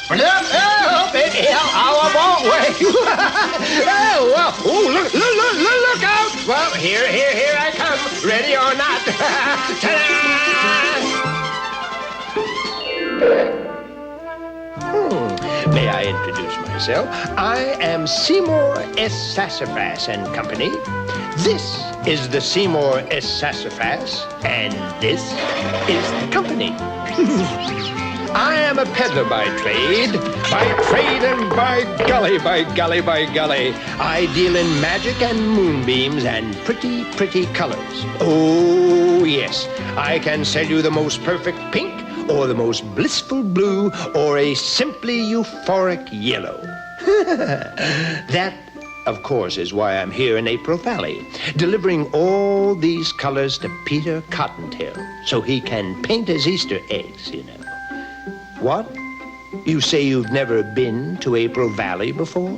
I won't wait. Look out. Well, here I come. Ready or not. Ta-da! May I introduce myself? I am Seymour S. Sassafras and Company. This is the Seymour S. Sassafras, and this is the company. I am a peddler by trade and by golly, I deal in magic and moonbeams and pretty, pretty colors. Oh, yes, I can sell you the most perfect pink, or the most blissful blue, or a simply euphoric yellow. That, of course, is why I'm here in April Valley, delivering all these colors to Peter Cottontail, so he can paint his Easter eggs, you know. What? You say you've never been to April Valley before?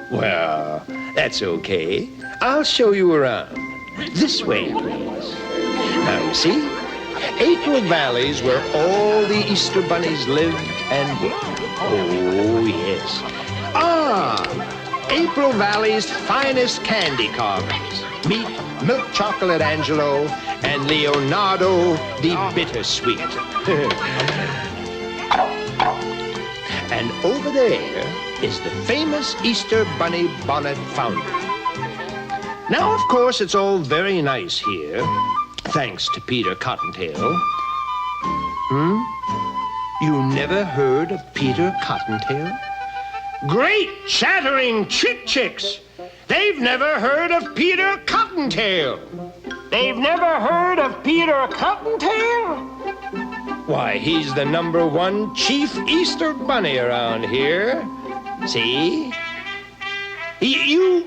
Well, that's okay. I'll show you around. This way, please. Now, you see? April Valley's where all the Easter bunnies lived and worked. Oh, yes. April Valley's finest candy carvings. Meet Milk Chocolate Angelo and Leonardo the Bittersweet. And over there is the famous Easter Bunny Bonnet Fountain. Now, of course, it's all very nice here, thanks to Peter Cottontail. You never heard of Peter Cottontail? Great chattering chicks! They've never heard of Peter Cottontail! They've never heard of Peter Cottontail? Why, he's the #1 chief Easter bunny around here. See? You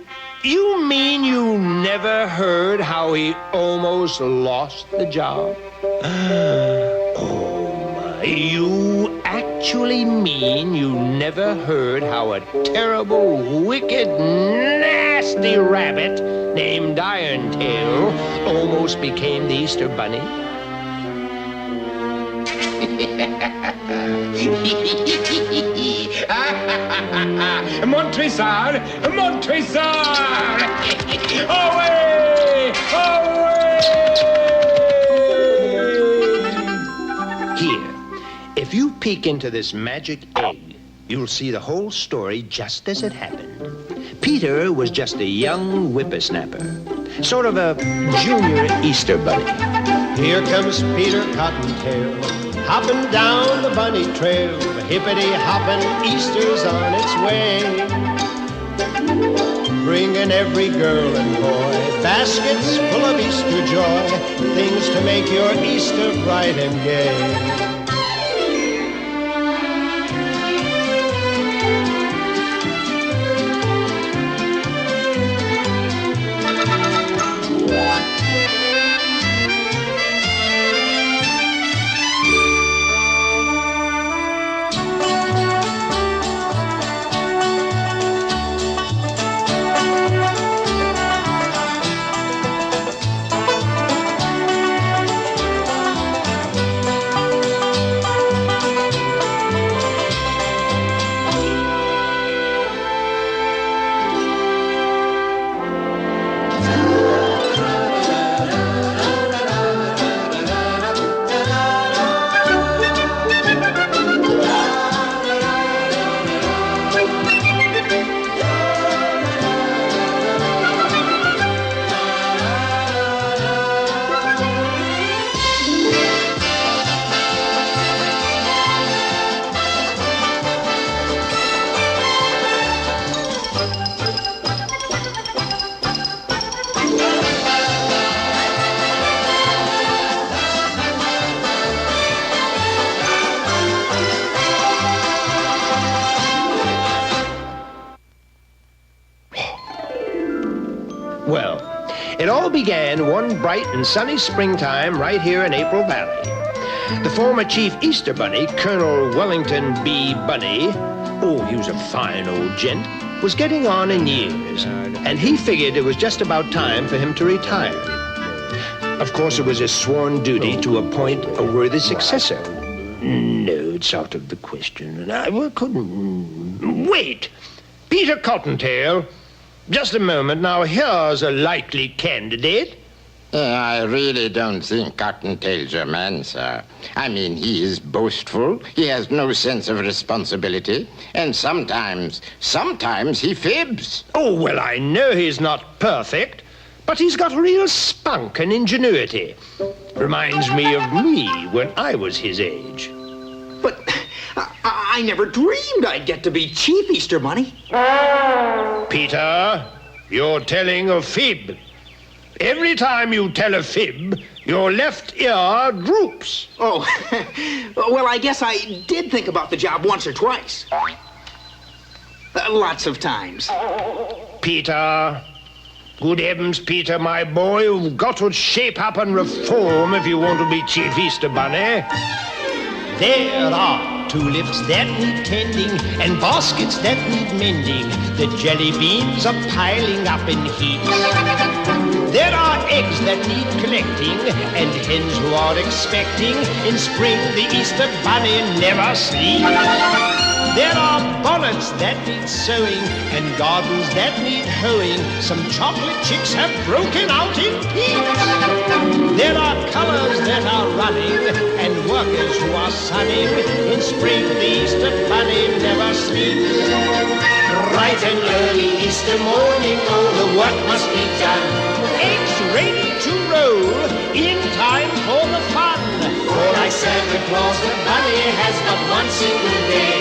mean you never heard how he almost lost the job? Oh, my. You actually mean you never heard how a terrible, wicked, nasty rabbit named Irontail almost became the Easter bunny? Montresor! Away! Here, if you peek into this magic egg, you'll see the whole story just as it happened. Peter was just a young whippersnapper, sort of a junior Easter bunny. Here comes Peter Cottontail, hopping down the bunny trail. Hippity-hopping, Easter's on its way. Bringing every girl and boy baskets full of Easter joy, things to make your Easter bright and gay. Well, it all began one bright and sunny springtime right here in April Valley. The former chief Easter bunny, Colonel Wellington B. Bunny, oh, he was a fine old gent, was getting on in years, and he figured it was just about time for him to retire. Of course, it was his sworn duty to appoint a worthy successor. No, it's out of the question. And I couldn't... Wait! Peter Cottontail, just a moment. Now, here's a likely candidate. I really don't think Cottontail's your man, sir. I mean, he is boastful, he has no sense of responsibility, and sometimes he fibs. Oh, well, I know he's not perfect, but he's got real spunk and ingenuity. Reminds me of me when I was his age. But I never dreamed I'd get to be Chief Easter Bunny. Peter, you're telling a fib. Every time you tell a fib, your left ear droops. Oh, well, I guess I did think about the job once or twice. Lots of times. Peter, good heavens, Peter, my boy, you've got to shape up and reform if you want to be Chief Easter Bunny. There are tulips that need tending and baskets that need mending. The jelly beans are piling up in heaps. There are eggs that need collecting and hens who are expecting. In spring the Easter Bunny never sleeps. There are bonnets that need sewing and gardens that need hoeing. Some chocolate chicks have broken out in peeps. There are colors that are running and workers who are sunning. In spring the Easter Bunny never sleeps. Bright and early Easter morning, oh, the work must be done. Eggs ready to roll in time for the fun. For like Santa Claus, the bunny has but one single day.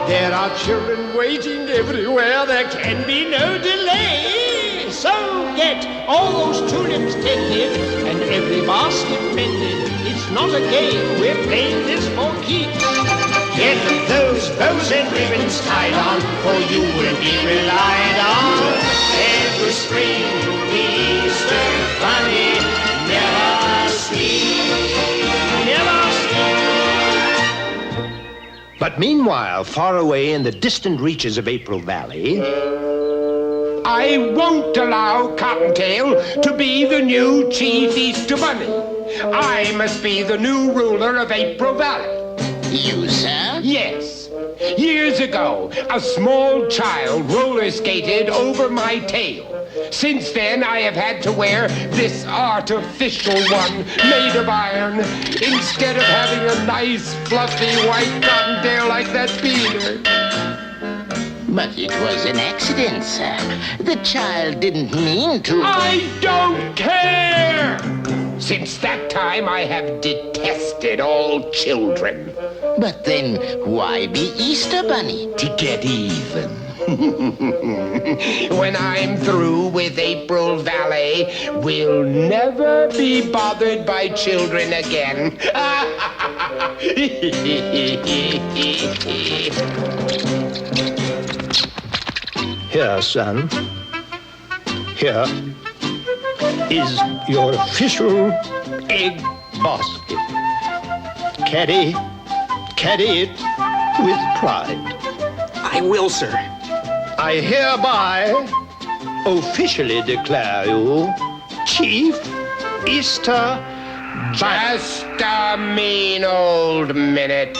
There are children waiting everywhere, there can be no delay. So get all those tulips tended and every basket mended. It's not a game, we're playing this for keeps. Get those bows and ribbons tied on, for you will be relied on. Every spring, the Easter Bunny never sleeps. Never sleeps. But meanwhile, far away in the distant reaches of April Valley... I won't allow Cottontail to be the new Chief Easter Bunny. I must be the new ruler of April Valley. You, sir? Yes. Years ago, a small child roller skated over my tail. Since then, I have had to wear this artificial one made of iron instead of having a nice, fluffy white cottontail like that Peter. But it was an accident, sir. The child didn't mean to... I don't care! Since that time, I have detested all children. But then, why be Easter Bunny? To get even. When I'm through with April Valley, we'll never be bothered by children again. Here, son. Here is your official egg basket. Carry it with pride. I will, sir. I hereby officially declare you Chief Easter Bunny. Just a mean old minute.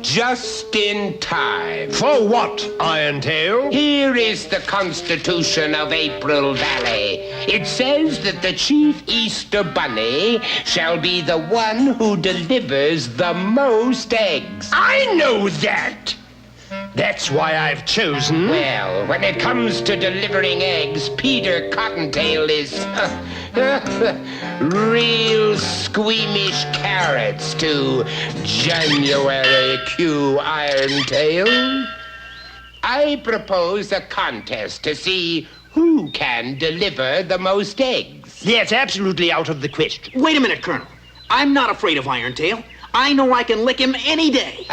Just in time. For what, Irontail? Here is the Constitution of April Valley. It says that the Chief Easter Bunny shall be the one who delivers the most eggs. I know that. That's why I've chosen... Well, when it comes to delivering eggs, Peter Cottontail is real squeamish carrots to January Q Irontail. I propose a contest to see who can deliver the most eggs. That's absolutely out of the question. Wait a minute, Colonel. I'm not afraid of Irontail. I know I can lick him any day.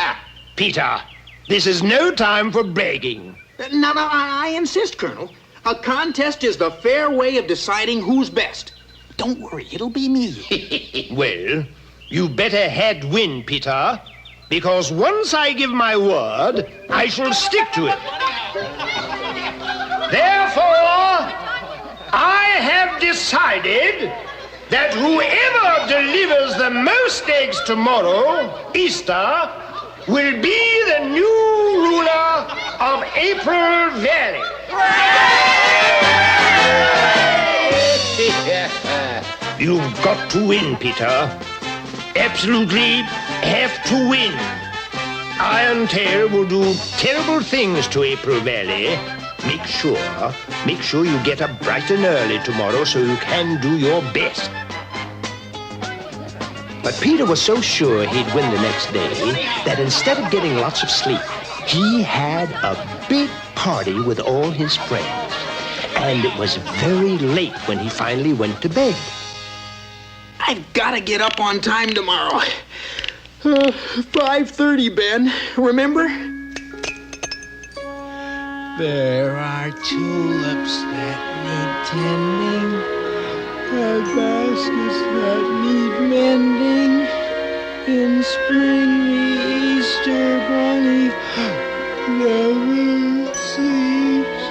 Peter, this is no time for bragging. No, I insist, Colonel. A contest is the fair way of deciding who's best. Don't worry, it'll be me. Well, you better head win, Peter, because once I give my word, I shall stick to it. Therefore, I have decided that whoever delivers the most eggs tomorrow, Easter, will be the new ruler of April Valley. You've got to win, Peter. Absolutely have to win. Iron Tail will do terrible things to April Valley. Make sure you get up bright and early tomorrow so you can do your best. But Peter was so sure he'd win the next day that instead of getting lots of sleep, he had a big party with all his friends. And it was very late when he finally went to bed. I've got to get up on time tomorrow. 5:30, Ben. Remember? There are tulips that need tending, and baskets that need mending. In spring, the Easter bunny never sleeps.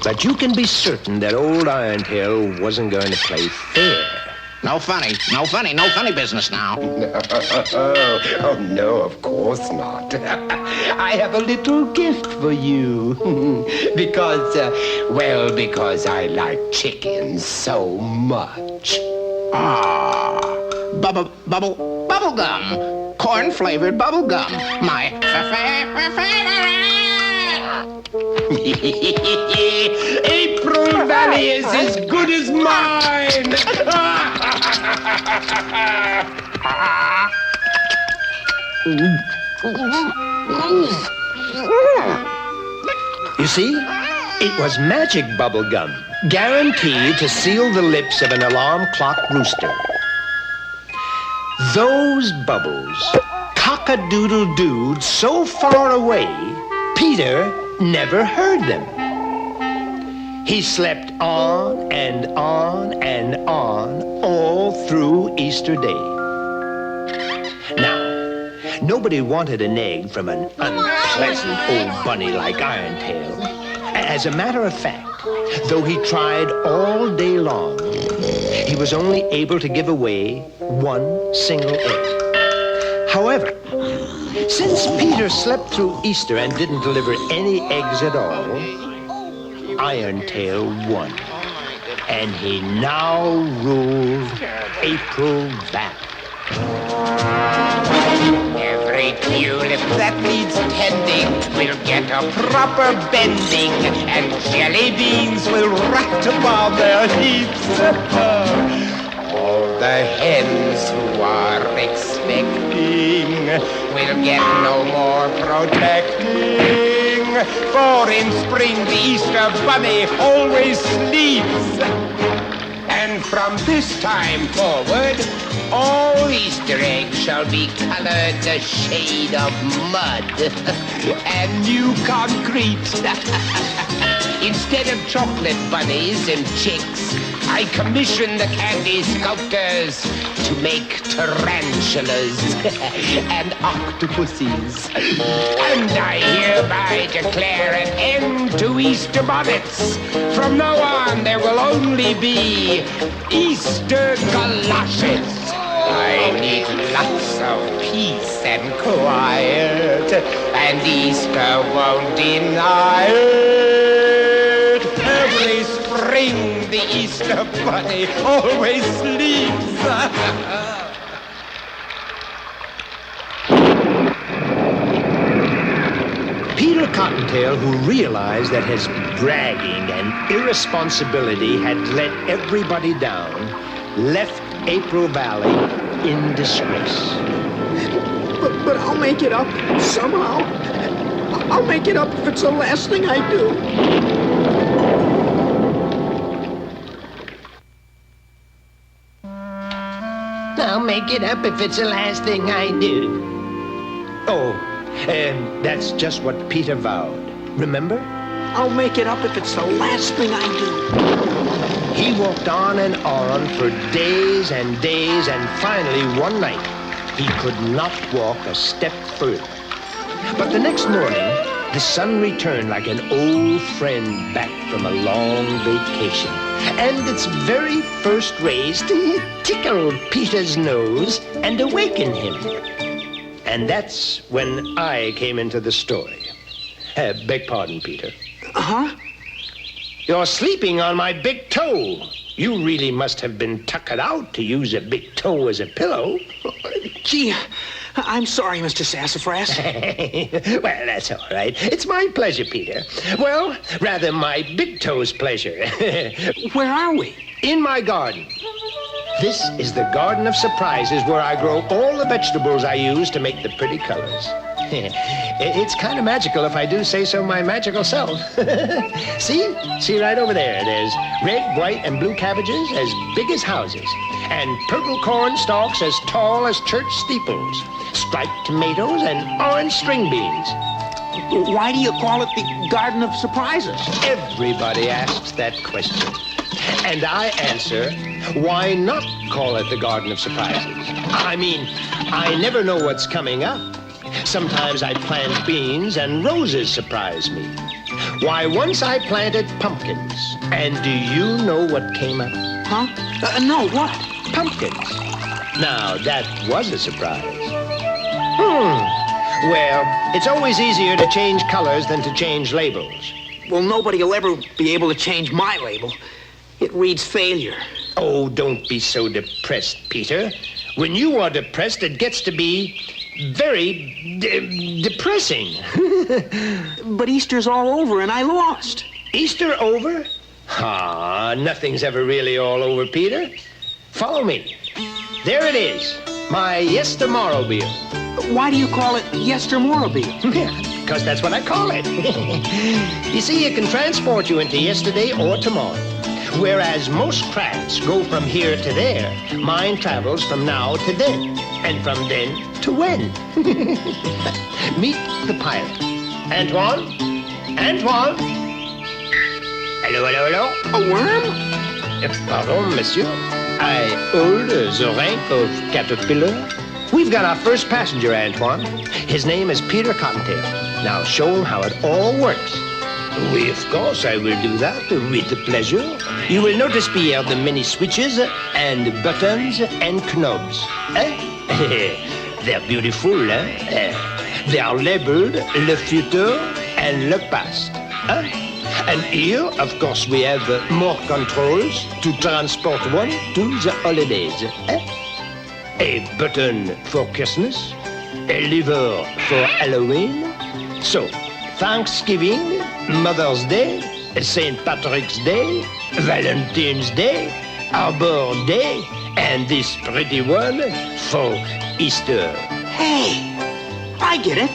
But you can be certain that old Irontail wasn't going to play fair. No funny business now. Oh, no, of course not. I have a little gift for you. because I like chickens so much. Bubble gum. Corn-flavored bubble gum. My favorite. April Valley is as good as mine. You see, it was magic bubble gum, guaranteed to seal the lips of an alarm clock rooster. Those bubbles cock-a-doodle-dooed so far away, Peter never heard them. He slept on and on and on all through Easter Day. Now, nobody wanted an egg from an unpleasant old bunny like Irontail. As a matter of fact, though he tried all day long, he was only able to give away one single egg. However, since Peter slept through Easter and didn't deliver any eggs at all, Irontail won. And he now ruled April Valley. Every tulip that needs tending will get a proper bending, and jelly beans will rat upon their heaps. All the hens who are expecting will get no more protecting, for in spring the Easter bunny always sleeps. And from this time forward, all Easter eggs shall be colored the shade of mud and new concrete. Instead of chocolate bunnies and chicks, I commission the candy sculptors to make tarantulas and octopuses. And I hereby declare an end to Easter bonnets. From now on, there will only be Easter galoshes. I need lots of peace and quiet, and Easter won't deny it. Every spring, the Easter bunny always sleeps. Peter Cottontail, who realized that his bragging and irresponsibility had let everybody down, left April Valley in disgrace. But I'll make it up somehow. I'll make it up if it's the last thing I do. I'll make it up if it's the last thing I do. Oh, and that's just what Peter vowed. Remember? I'll make it up if it's the last thing I do. He walked on and on for days and days, and finally one night he could not walk a step further. But the next morning, the sun returned like an old friend back from a long vacation. and its very first rays tickled Peter's nose and awakened him. And that's when I came into the story. Beg pardon, Peter. Huh? You're sleeping on my big toe. You really must have been tuckered out to use a big toe as a pillow. Gee, I'm sorry, Mr. Sassafras. Well, that's all right. It's my pleasure, Peter. Well, rather my big toe's pleasure. Where are we? In my garden. This is the garden of surprises where I grow all the vegetables I use to make the pretty colors. It's kind of magical, if I do say so my magical self. See right over there. There's red, white, and blue cabbages as big as houses, and purple corn stalks as tall as church steeples, striped tomatoes, and orange string beans. Why do you call it the Garden of Surprises? Everybody asks that question. And I answer, why not call it the Garden of Surprises? I mean, I never know what's coming up. Sometimes I plant beans and roses surprise me. Why, once I planted pumpkins. And do you know what came up? Huh? No, what? Pumpkins. Now, that was a surprise. Well, it's always easier to change colors than to change labels. Well, nobody will ever be able to change my label. It reads failure. Oh, don't be so depressed, Peter. When you are depressed, it gets to be very depressing. But Easter's all over and I lost. Easter over? Nothing's ever really all over, Peter. Follow me. There it is, my yestermorrowmobile. Why do you call it yestermorrowmobile? Because that's what I call it. You see, it can transport you into yesterday or tomorrow. Whereas most crafts go from here to there, mine travels from now to then, and from then to when. Meet the pilot. Antoine? Antoine? Hello, hello, hello? A worm? Pardon, monsieur. I hold the rank of caterpillar. We've got our first passenger, Antoine. His name is Peter Cottontail. Now show him how it all works. Oui, of course, I will do that with pleasure. You will notice, Pierre, the many switches and buttons and knobs. They're beautiful, eh? They are labeled le futur and le past. And here, of course, we have more controls to transport one to the holidays. A button for Christmas, a lever for Halloween. So, Thanksgiving, Mother's Day, St. Patrick's Day, Valentine's Day, Arbor Day, and this pretty one for Easter. Hey, I get it.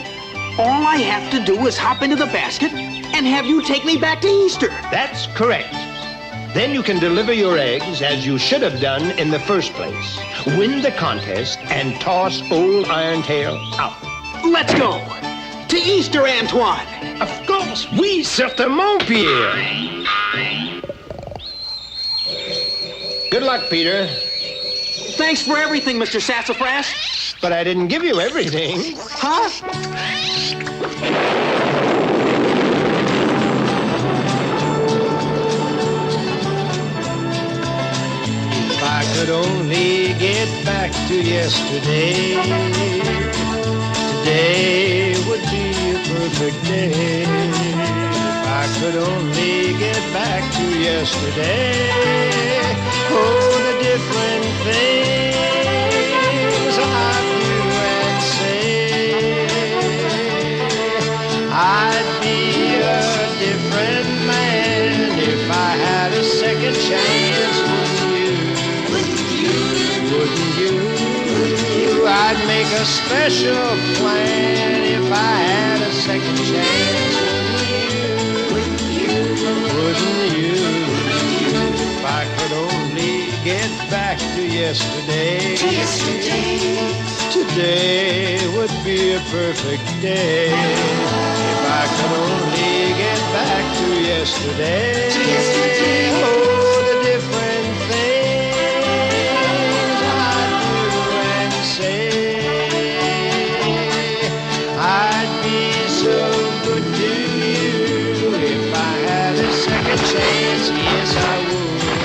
All I have to do is hop into the basket and have you take me back to Easter. That's correct. Then you can deliver your eggs as you should have done in the first place. Win the contest and toss old Irontail out. Let's go. To Easter, Antoine. Of course, oui, certainement, Pierre. Good luck, Peter. Thanks for everything, Mr. Sassafras. But I didn't give you everything. Huh? If I could only get back to yesterday, today would be a perfect day. If I could only get back to yesterday, oh, the different things I'd do and say, I'd be a different man if I had a second chance. Wouldn't you? I'd make a special plan if I had a second chance. Wouldn't you? If I could only get back to yesterday. Today would be a perfect day. If I could only get back to yesterday. Oh, the different things I'd do and say. I'd be so good to you if I had a second chance. Yes, I would.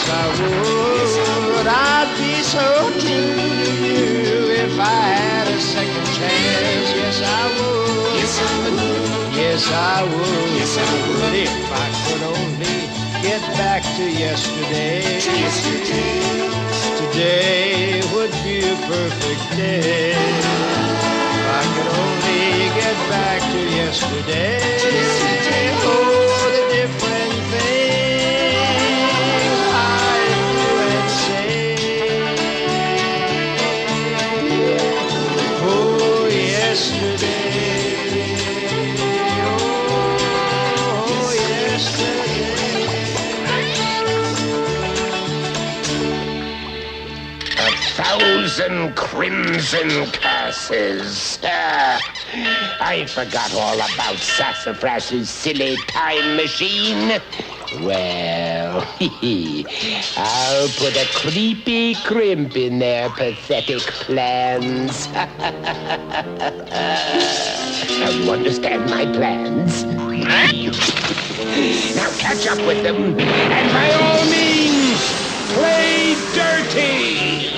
yes I would. I'd be so true to you if I had a second chance. Yes I would. Yes I would. Yes I would. Yes I would. If I could only get back to yesterday. Today would be a perfect day. If I could only get back to yesterday. Oh, the different things I do and say. Oh, yesterday. Oh, yesterday. 1,000 crimson curses. I forgot all about Sassafras's silly time machine. Well, I'll put a creepy crimp in their pathetic plans. Now you understand my plans? Now catch up with them, and by all means, play dirty!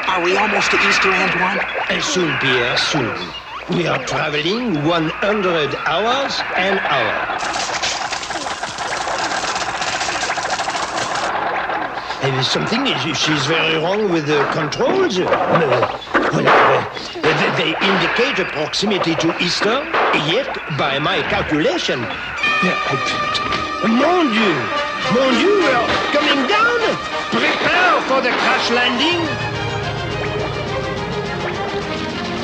Are we almost to Easter, Antoine? Soon, Pierre, soon. We are traveling 100 hours an hour. And something she's very wrong with the controls. They indicate a proximity to Easter, yet, by my calculation, Mon Dieu, we are coming down. Prepare for the crash landing.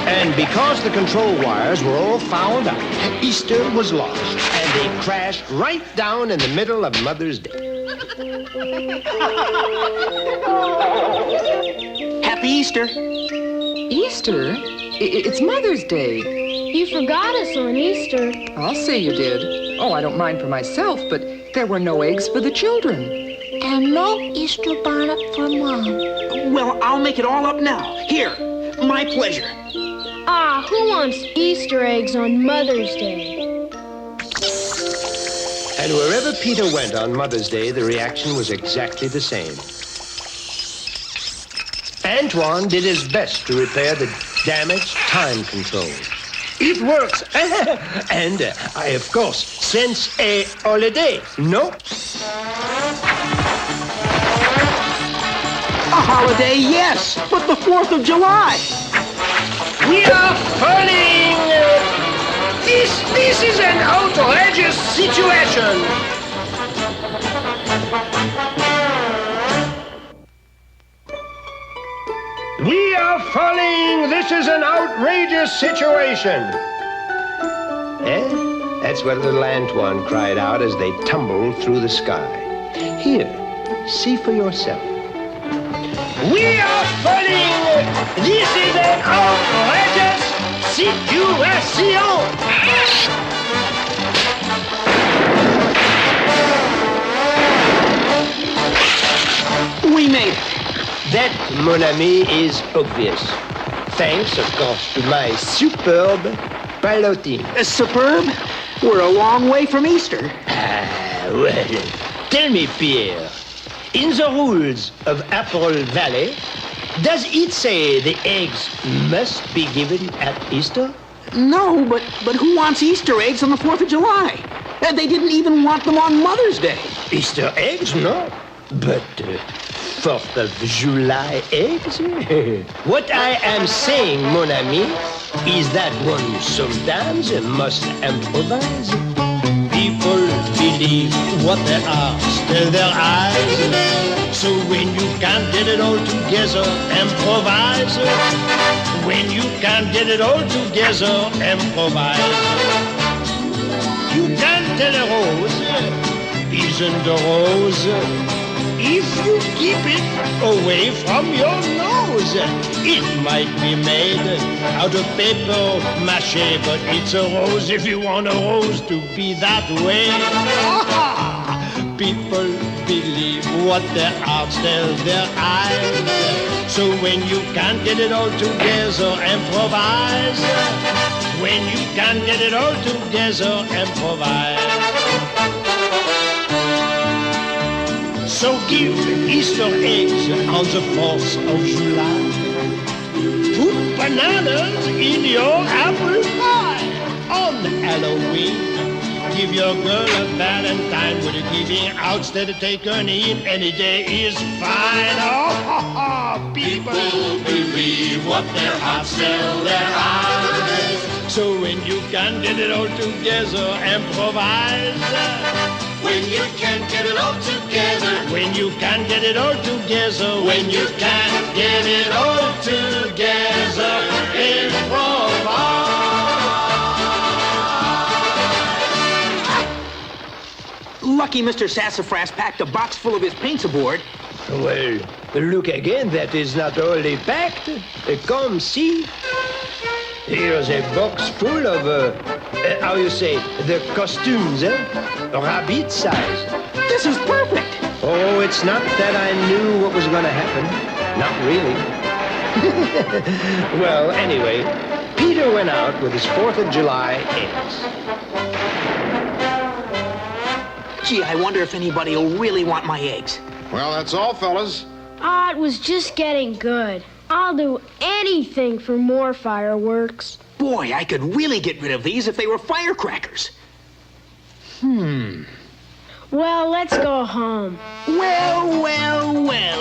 And because the control wires were all fouled up, Easter was lost, and they crashed right down in the middle of Mother's Day. Happy Easter. Easter? It's Mother's Day. You forgot us on Easter. I'll say you did. Oh, I don't mind for myself, but there were no eggs for the children. And no Easter bonnet for Mom. Well, I'll make it all up now. Here, my pleasure. Ah, who wants Easter eggs on Mother's Day? And wherever Peter went on Mother's Day, the reaction was exactly the same. Antoine did his best to repair the damaged time control. It works. And I, of course, sense a holiday. No? A holiday, yes, but the 4th of July. We are falling! This is an outrageous situation! We are falling! This is an outrageous situation! That's what little Antoine cried out as they tumbled through the sky. Here, see for yourself. We are falling! This is an outrageous situation! We made it. That, mon ami, is obvious. Thanks, of course, to my superb piloting. Superb? We're a long way from Easter. Well, tell me, Pierre, in the rules of Apple Valley, does it say the eggs must be given at Easter? No, but who wants Easter eggs on the 4th of July? They didn't even want them on Mother's Day. Easter eggs, no. But 4th of July eggs? What I am saying, mon ami, is that one sometimes must improvise. People believe what they ask in their eyes. So when you can't get it all together, improvise. When you can't get it all together, improvise. You can't tell a rose isn't a rose if you keep it away from your nose. It might be made out of paper mache, but it's a rose if you want a rose to be that way. People believe what their hearts tell their eyes. So when you can't get it all together, improvise. When you can't get it all together, improvise. So give Easter eggs on the 4th of July. Put bananas in your apple pie on Halloween. Give your girl a valentine with a giving out instead of take her in. Any day is fine. Oh, people believe what their hearts tell their eyes. So when you can get it all together, improvise. When you can get it all together. When you can get it all together. When you can get it all together, improvise. Lucky Mr. Sassafras packed a box full of his paints aboard. Well, look again, that is not only packed. Come, see. Here's a box full of, how you say, the costumes, rabbit size. This is perfect. Oh, it's not that I knew what was going to happen. Not really. Well, anyway, Peter went out with his 4th of July eggs. Gee, I wonder if anybody will really want my eggs. Well, that's all, fellas. Ah, it was just getting good. I'll do anything for more fireworks. Boy, I could really get rid of these if they were firecrackers. Well, let's go home. Well.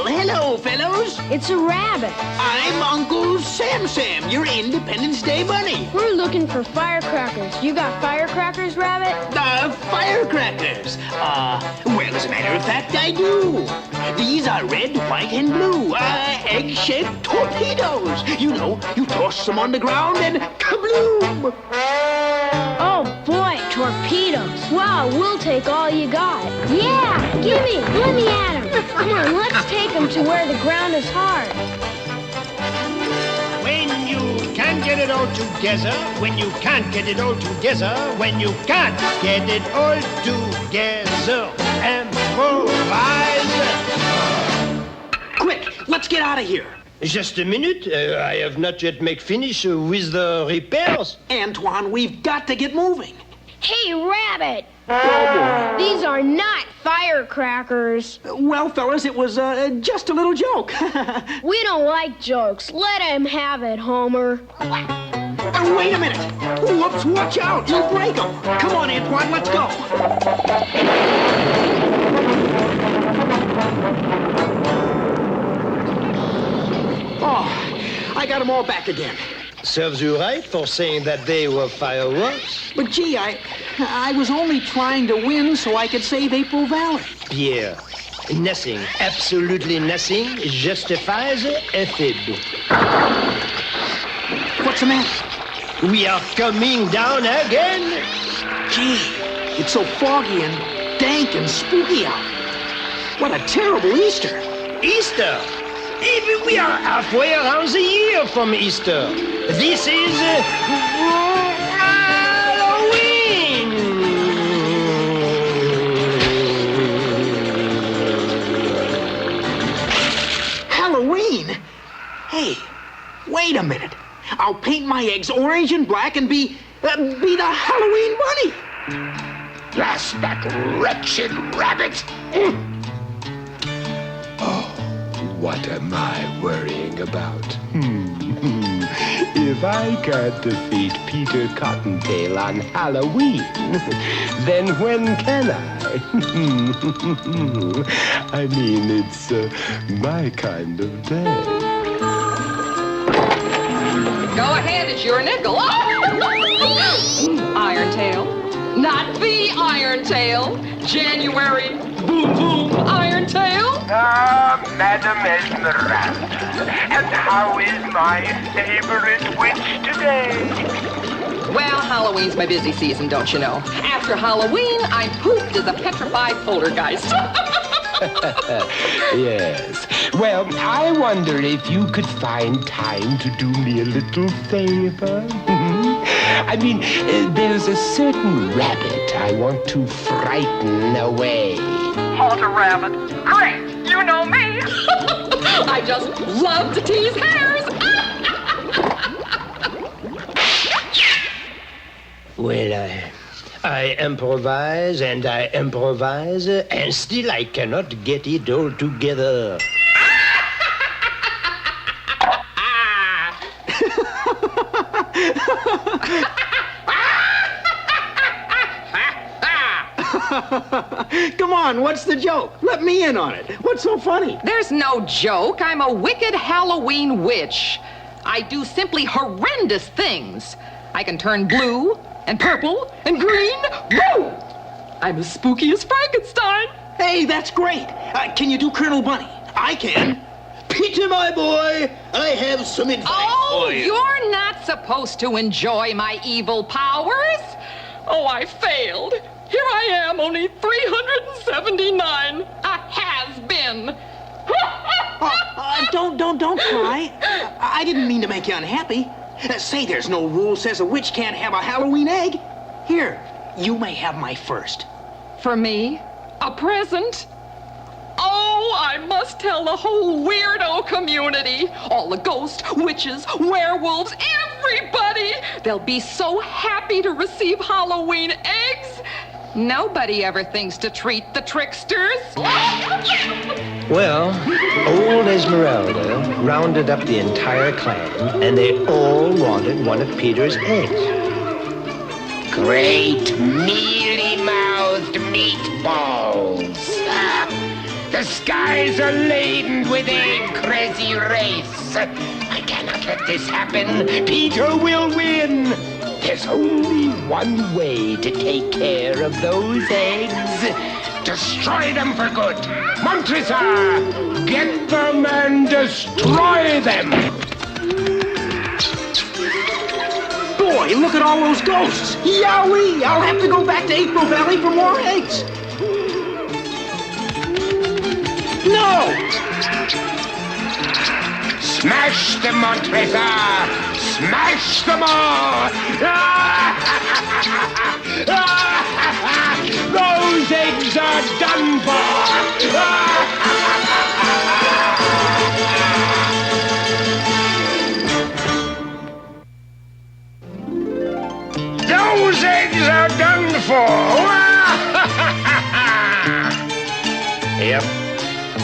Hello, fellows. It's a rabbit. I'm Uncle Sam, your Independence Day bunny. We're looking for firecrackers. You got firecrackers, Rabbit? Firecrackers. Well, as a matter of fact, I do. These are red, white, and blue. Egg-shaped torpedoes. You know, you toss them on the ground and kabloom. Oh, boy, torpedoes. Wow, we'll take all you got. Yeah, gimme. Let me at 'em. Come on, let's take 'em to where the ground is hard. When you can't get it all together, when you can't get it all together, when you can't get it all together, improvise. Quick, let's get out of here. Just a minute. I have not yet made finish with the repairs. Antoine, we've got to get moving. Hey, Rabbit. These are not firecrackers. Well, fellas, it was just a little joke. We don't like jokes. Let him have it, Homer. Wait a minute. Whoops, watch out. You'll break them. Come on, Antoine, let's go. Oh, I got them all back again. Serves you right for saying that they were fireworks. But gee, I was only trying to win so I could save April Valley. Pierre, nothing, absolutely nothing justifies a fib. What's the matter? We are coming down again. Gee, it's so foggy and dank and spooky out. What a terrible Easter. Easter. Even we are halfway around the year from Easter. This is Halloween. Halloween? Hey, wait a minute. I'll paint my eggs orange and black and be the Halloween bunny. Blast that wretched rabbit! What am I worrying about? If I can't defeat Peter Cottontail on Halloween, then when can I? I mean, it's my kind of day. Go ahead, it's your nickel. Iron Tail. Not the Iron Tail. January, boom, boom, Iron Tail. Ah, Madam Esmeralda. And how is my favorite witch today? Well, Halloween's my busy season, don't you know? After Halloween, I'm pooped as a petrified poltergeist. Yes. Well, I wonder if you could find time to do me a little favor. I mean, there's a certain rabbit I want to frighten away. Halter rabbit. Great, you know me. I just love to tease hares. Well, I improvise and I improvise, and still I cannot get it all together. Come on, what's the joke? Let me in on it. What's so funny? There's no joke. I'm a wicked Halloween witch. I do simply horrendous things. I can turn blue and purple and green. Woo! I'm as spooky as Frankenstein. Hey, that's great. Can you do Colonel Bunny? I can. Peter, my boy, I have some advice for you. You're not supposed to enjoy my evil powers. Oh, I failed. Here I am, only 379. A has-been. Don't cry. I didn't mean to make you unhappy. Say there's no rule says a witch can't have a Halloween egg. Here, you may have my first. For me? A present? Oh, I must tell the whole weirdo community. All the ghosts, witches, werewolves, everybody. They'll be so happy to receive Halloween eggs. Nobody ever thinks to treat the tricksters. Well, old Esmeralda rounded up the entire clan, and they all wanted one of Peter's eggs. Great mealy-mouthed meatballs. The skies are laden with egg, crazy race. I cannot let this happen. Peter will win. There's only one way to take care of those eggs. Destroy them for good. Montresor, get them and destroy them. Boy, look at all those ghosts. Yowee! I'll have to go back to April Valley for more eggs. No! Smash them, Montresor! Smash them all! Those eggs are done for! Those eggs are done for! Yep.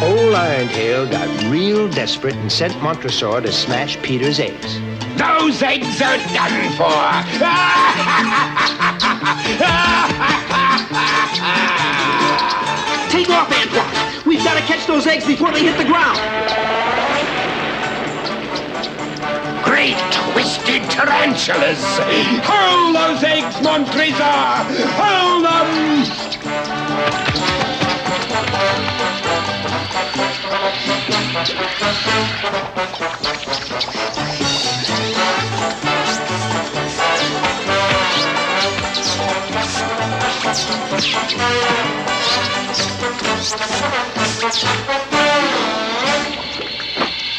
Old Irontail got real desperate and sent Montresor to smash Peter's eggs. Those eggs are done for! Take off, Antoine. We've got to catch those eggs before they hit the ground. Great twisted tarantulas! Hurl those eggs, Montresor! Hurl them!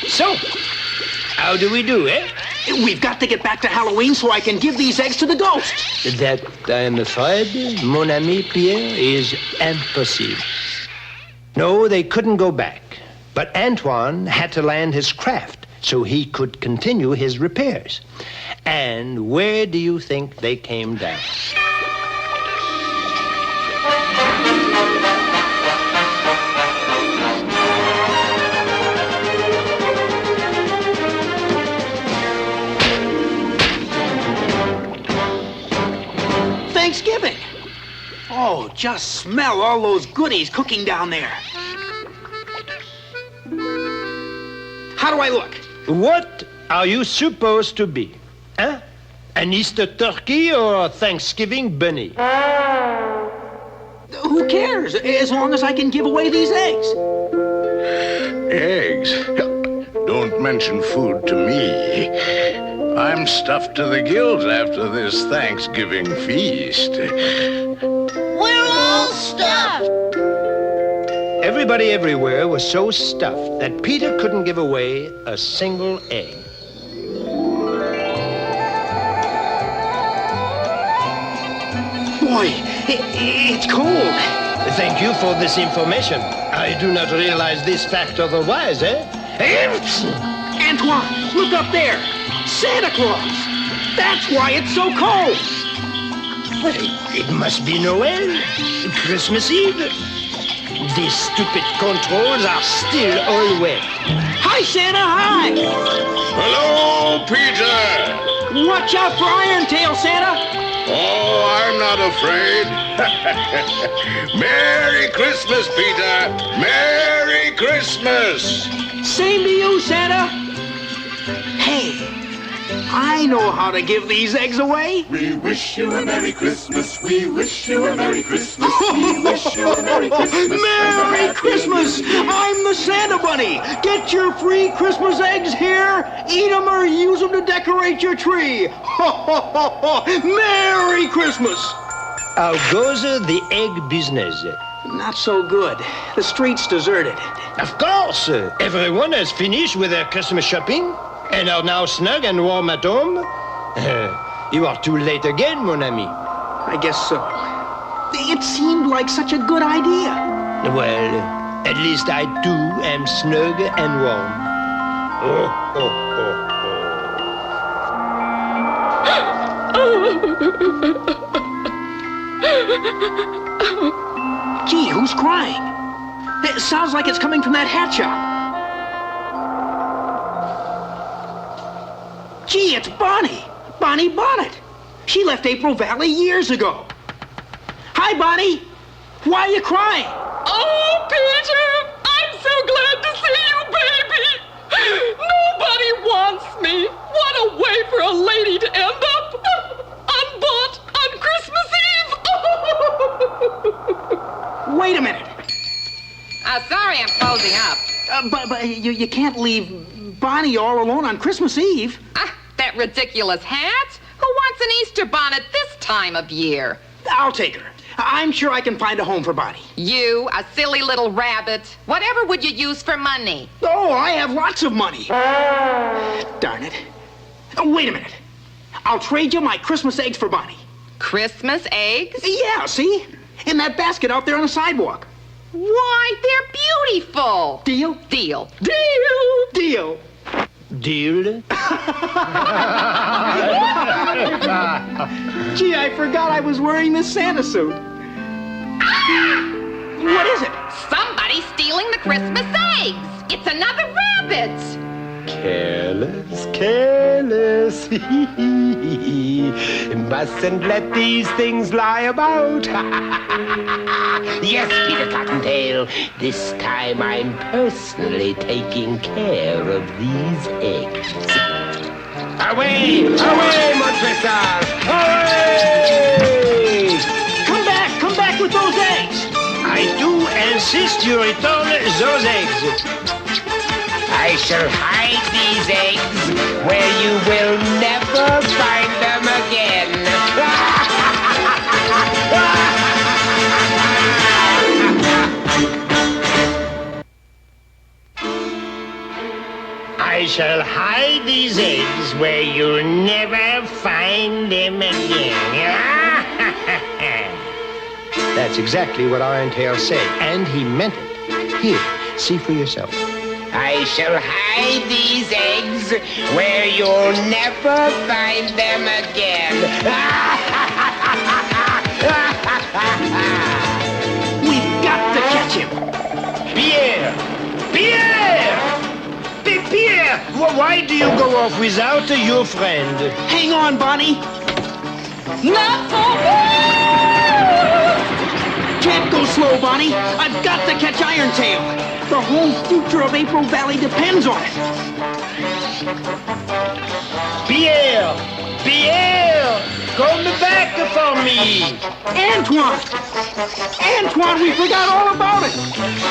So, how do we do, eh? We've got to get back to Halloween so I can give these eggs to the ghosts. That, I'm afraid, mon ami Pierre, is impossible. No, they couldn't go back. But Antoine had to land his craft so he could continue his repairs. And where do you think they came down? Thanksgiving. Oh, just smell all those goodies cooking down there. How do I look? What are you supposed to be? Huh? An Easter turkey or a Thanksgiving bunny? Who cares, as long as I can give away these eggs. Eggs? Don't mention food to me. I'm stuffed to the gills after this Thanksgiving feast. We're all stuffed. Everybody everywhere was so stuffed that Peter couldn't give away a single egg. Boy, it's cold. Thank you for this information. I do not realize this fact otherwise, eh? Antoine, look up there. Santa Claus. That's why it's so cold. It must be Noel, Christmas Eve. These stupid controls are still all wet. Hi, Santa, hi! Hello, Peter! Watch out for Irontail, Santa! Oh, I'm not afraid. Merry Christmas, Peter! Merry Christmas! Same to you, Santa! Hey, I know how to give these eggs away. We wish you a Merry Christmas. We wish you a Merry Christmas. We wish you a Merry Christmas. Merry Christmas! I'm the Santa Bunny. Get your free Christmas eggs here. Eat them or use them to decorate your tree. Ho, ho, ho, ho. Merry Christmas! How goes the egg business? Not so good. The street's deserted. Of course. Everyone has finished with their Christmas shopping and are now snug and warm at home. You are too late again, mon ami. I guess so. It seemed like such a good idea. Well, at least I too am snug and warm. Oh, oh, oh, Gee, who's crying? It sounds like it's coming from that hat shop. Gee, it's Bonnie. Bonnie Bonnet. She left April Valley years ago. Hi, Bonnie. Why are you crying? Oh, Peter, I'm so glad to see you, baby. Nobody wants me. What a way for a lady to end up unbought on Christmas Eve. Wait a minute. Sorry, I'm closing up. But you can't leave Bonnie all alone on Christmas Eve. That ridiculous hat? Who wants an Easter bonnet this time of year? I'll take her. I'm sure I can find a home for Bonnie. You, a silly little rabbit. Whatever would you use for money? Oh, I have lots of money. Darn it. Wait a minute. I'll trade you my Christmas eggs for Bonnie. Christmas eggs? Yeah, see? In that basket out there on the sidewalk. Why, they're beautiful. Deal? Deal. Deal! Deal! deal? Gee, I forgot I was wearing this Santa suit. What is it? Somebody's stealing the Christmas eggs. It's another rabbit. Careless, careless. Mustn't let these things lie about. Yes, Peter Cottontail, this time I'm personally taking care of these eggs. Away! Away, Montresor! Away! Come back with those eggs! I do insist you return those eggs. I shall hide these eggs where you will never find them again. I shall hide these eggs where you'll never find them again. That's exactly what Irontail said, and he meant it. Here, see for yourself. I shall hide these eggs where you'll never find them again. We've got to catch him. Pierre! Pierre! Pierre! Why do you go off without your friend? Hang on, Bonnie. Not so fast! Can't go slow, Bonnie. I've got to catch Irontail. The whole future of April Valley depends on it. Pierre! Pierre! Come back for me! Antoine! Antoine, we forgot all about it.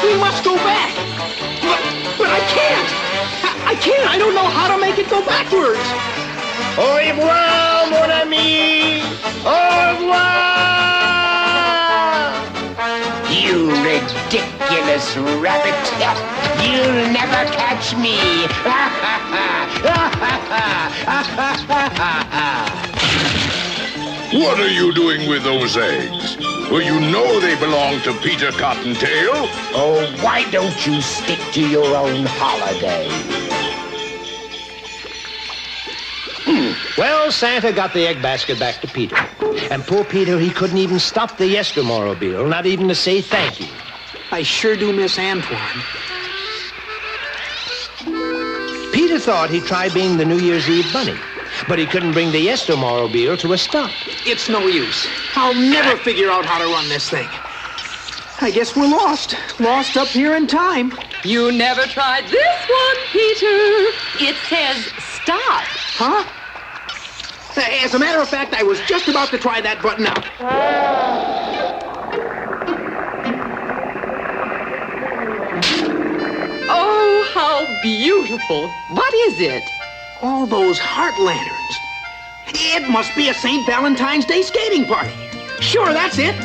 We must go back. But I can't. I can't. I don't know how to make it go backwards. Au revoir, mon ami! Au revoir! You ridiculous rabbit! You'll never catch me! What are you doing with those eggs? Well, you know they belong to Peter Cottontail. Oh, why don't you stick to your own holiday? Well, Santa got the egg basket back to Peter. And poor Peter, he couldn't even stop the Yestermorrowmobile, not even to say thank you. I sure do miss Antoine. Peter thought he'd try being the New Year's Eve bunny, but he couldn't bring the Yestermorrowmobile to a stop. It's no use. I'll never figure out how to run this thing. I guess we're lost. Lost up here in time. You never tried this one, Peter. It says stop. Huh? As a matter of fact, I was just about to try that button out. Oh, how beautiful. What is it? All those heart lanterns. It must be a St. Valentine's Day skating party. Sure, that's it.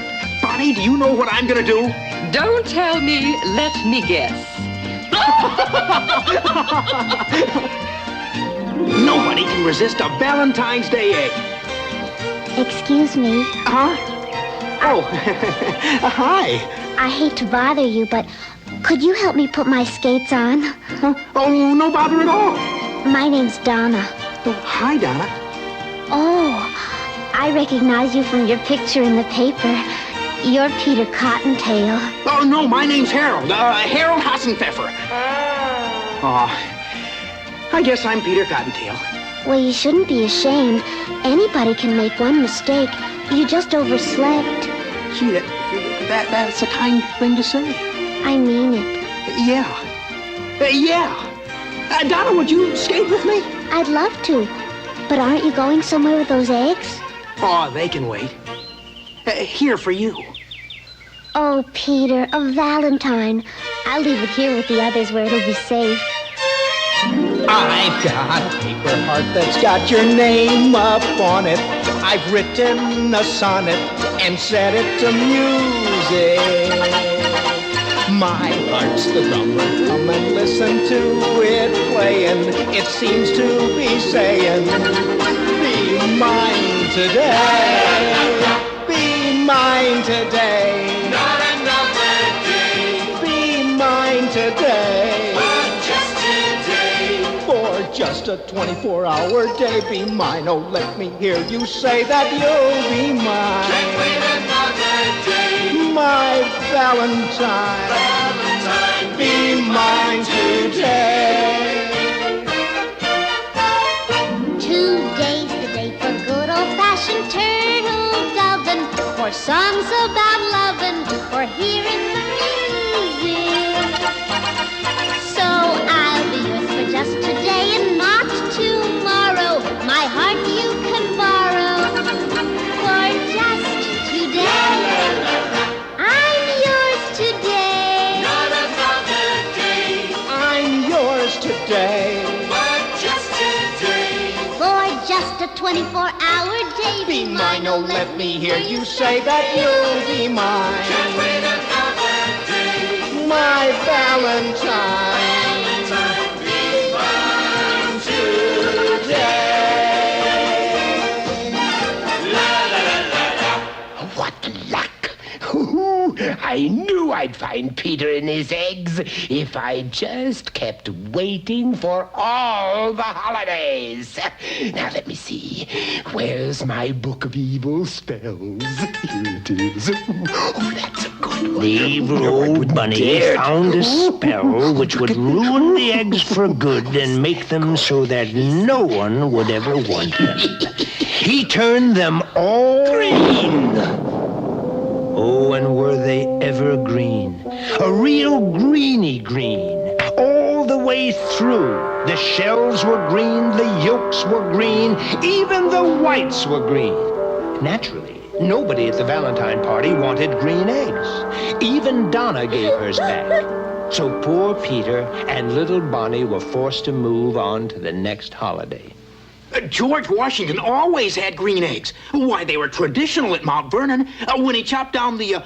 Bonnie, do you know what I'm gonna do? Don't tell me. Let me guess. Nobody can resist a Valentine's Day egg. Excuse me. Huh? Oh, hi. I hate to bother you, but could you help me put my skates on? Huh? Oh, no bother at all. My name's Donna. Oh, hi, Donna. Oh, I recognize you from your picture in the paper. You're Peter Cottontail. Oh, no, my name's Harold. Harold Hassenpfeffer. Oh, I guess I'm Peter Cottontail. Well, you shouldn't be ashamed. Anybody can make one mistake. You just overslept. Gee, that's a kind thing to say. I mean it. Yeah. Donna, would you skate with me? I'd love to. But aren't you going somewhere with those eggs? Oh, they can wait. Here for you. Oh, Peter, a Valentine. I'll leave it here with the others where it'll be safe. I've got a paper heart that's got your name up on it. I've written a sonnet and set it to music. My heart's the drummer, come and listen to it playing. It seems to be saying, be mine today. Be mine today. Not another day. Be mine today. But just today. For just a 24-hour day, be mine. Oh, let me hear you say that you'll be mine. Can't wait another day. My Valentine. Valentine, Be mine today. Today's the day for good old-fashioned turtle dovin', for songs about lovin', for hearing the music. So I'll be yours for just today and not tomorrow. My heart you can borrow for just today. I'm yours today. not another day. I'm yours today. But just today. For just a 24-hour day. Be mine, oh, let me hear you say that you'll be mine. Can't wait another day. My Valentine. Valentine, be mine Today. La la la la la. What luck! Ooh, I knew I'd find Peter in his eggs if I just kept waiting for all the holidays. Now let me see. Where's my book of evil spells? Here it is. Oh, that's a good one. The evil old bunny found a spell which would ruin the eggs for good and make them so that no one would ever want them. He turned them all green. Oh, and were they ever green? A real greeny green. All the way through. The shells were green, the yolks were green, even the whites were green. Naturally, nobody at the Valentine party wanted green eggs. Even Donna gave hers back. So poor Peter and little Bonnie were forced to move on to the next holiday. George Washington always had green eggs. Why, they were traditional at Mount Vernon when he chopped down the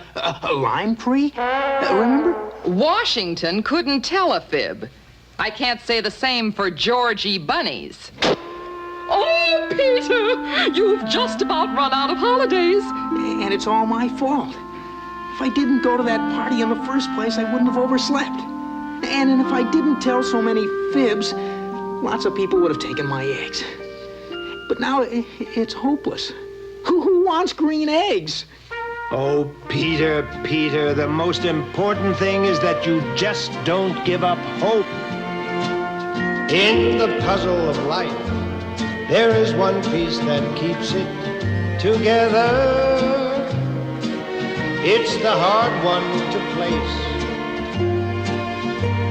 lime tree. Remember? Washington couldn't tell a fib. I can't say the same for Georgie bunnies. Oh, Peter, you've just about run out of holidays. And it's all my fault. If I didn't go to that party in the first place, I wouldn't have overslept. And if I didn't tell so many fibs, lots of people would have taken my eggs. But now it's hopeless. Who wants green eggs? Oh, Peter, the most important thing is that you just don't give up hope. In the puzzle of life, there is one piece that keeps it together. It's the hard one to place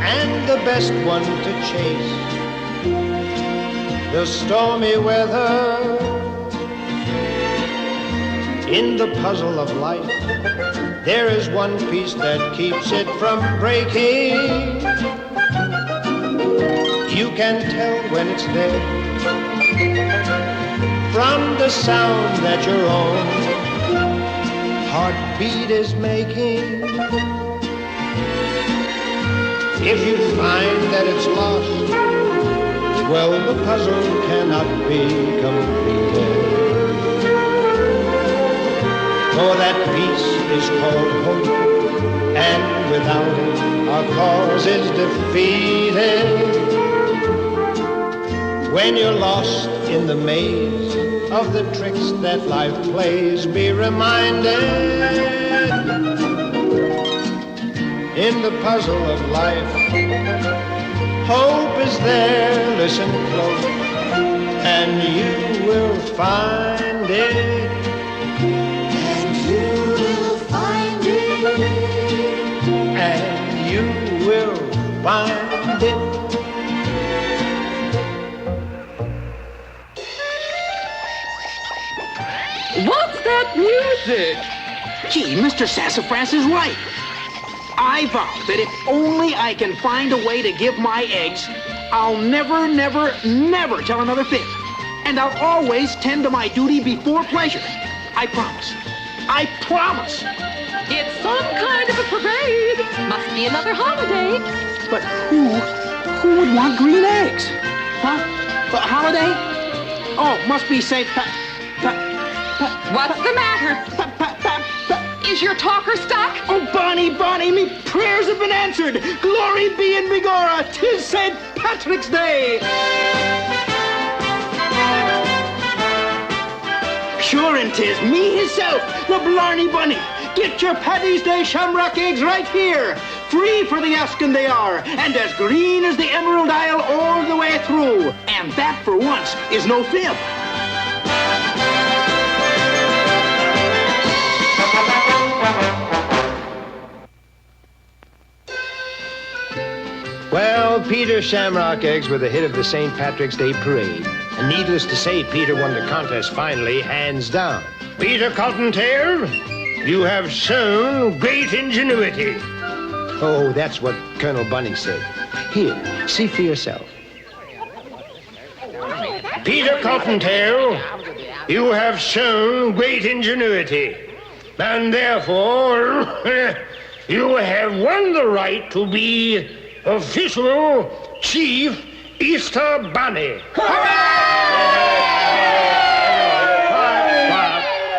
and the best one to chase. The stormy weather. In the puzzle of life, there is one piece that keeps it from breaking. You can tell when it's there from the sound that your own heartbeat is making. If you find that it's lost, well, the puzzle cannot be completed. For that piece is called hope, and without it, our cause is defeated. When you're lost in the maze of the tricks that life plays, be reminded, in the puzzle of life, hope is there, listen close, and you will find it. And you will find it. What's that music? Gee, Mr. Sassafras is right. I vow that if only I can find a way to give my eggs, I'll never tell another fib. And I'll always tend to my duty before pleasure. I promise. I promise. It's some kind of a parade. Must be another holiday. But who would want green eggs? Huh? A holiday? Oh, must be St. What's the matter? Is your talker stuck? Oh, Bonnie, me prayers have been answered. Glory be in Bigorra. 'Tis St. Patrick's Day. Sure, and 'tis me hisself, the Blarney Bunny. Get your Paddy's Day shamrock eggs right here. Free for the asking they are, and as green as the Emerald Isle all the way through. And that, for once, is no fib. Well, Peter Shamrock eggs were the hit of the St. Patrick's Day parade. And needless to say, Peter won the contest finally, hands down. Peter Cottontail, you have shown great ingenuity. Oh, that's what Colonel Bunny said. Here, see for yourself. Peter Cottontail, you have shown great ingenuity. And therefore, you have won the right to be official Chief Easter Bunny.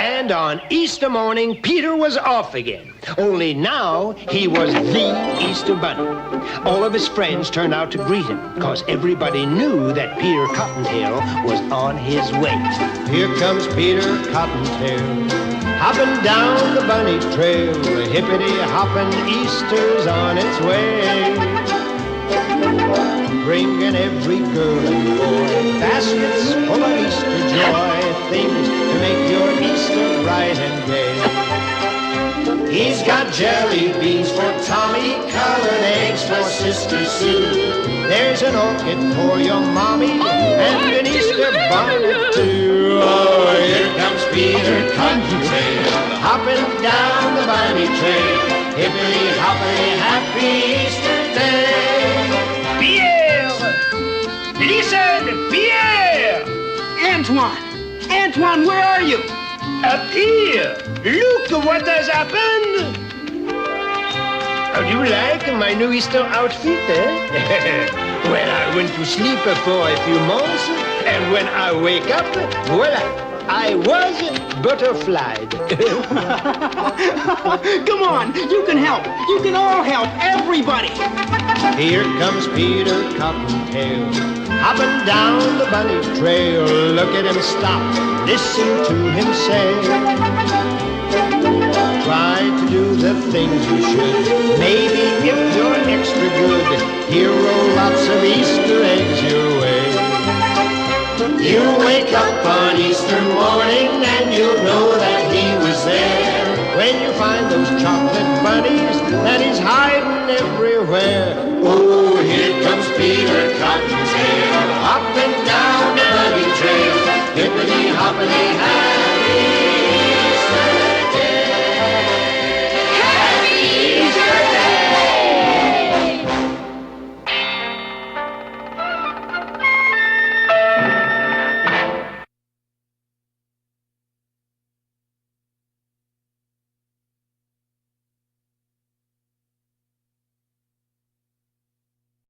And on Easter morning, Peter was off again. Only now, he was the Easter Bunny. All of his friends turned out to greet him, because everybody knew that Peter Cottontail was on his way. Here comes Peter Cottontail, hopping down the bunny trail. Hippity-hopping Easter's on its way. Bringing every girl and boy baskets full of Easter joy, things to make your Easter bright and gay. He's got jelly beans for Tommy, colored eggs for Sister Sue. There's an orchid for your mommy, and an Easter bonnet too. Oh, here comes Peter Cottontail, hopping down the bunny trail. Hippity-hoppity, happy Easter Day. Pierre! Listen, Pierre! Antoine, where are you? Up here. Look what has happened. How do you like my new Easter outfit, eh? Well, I went to sleep for a few months, and when I wake up, voila, I was butterflied. Come on, you can help. You can all help, everybody. Here comes Peter Cottontail, hopping down the bunny trail. Look at him stop, listen to him say. Try to do the things you should. Maybe if you're extra good, he'll roll lots of Easter eggs your way. You wake up on Easter morning and you'll know that he was there. When you find those chocolate bunnies that he's hiding everywhere. Oh, here comes Peter Cottontail, hopping down the bunny trail. Hippity hoppity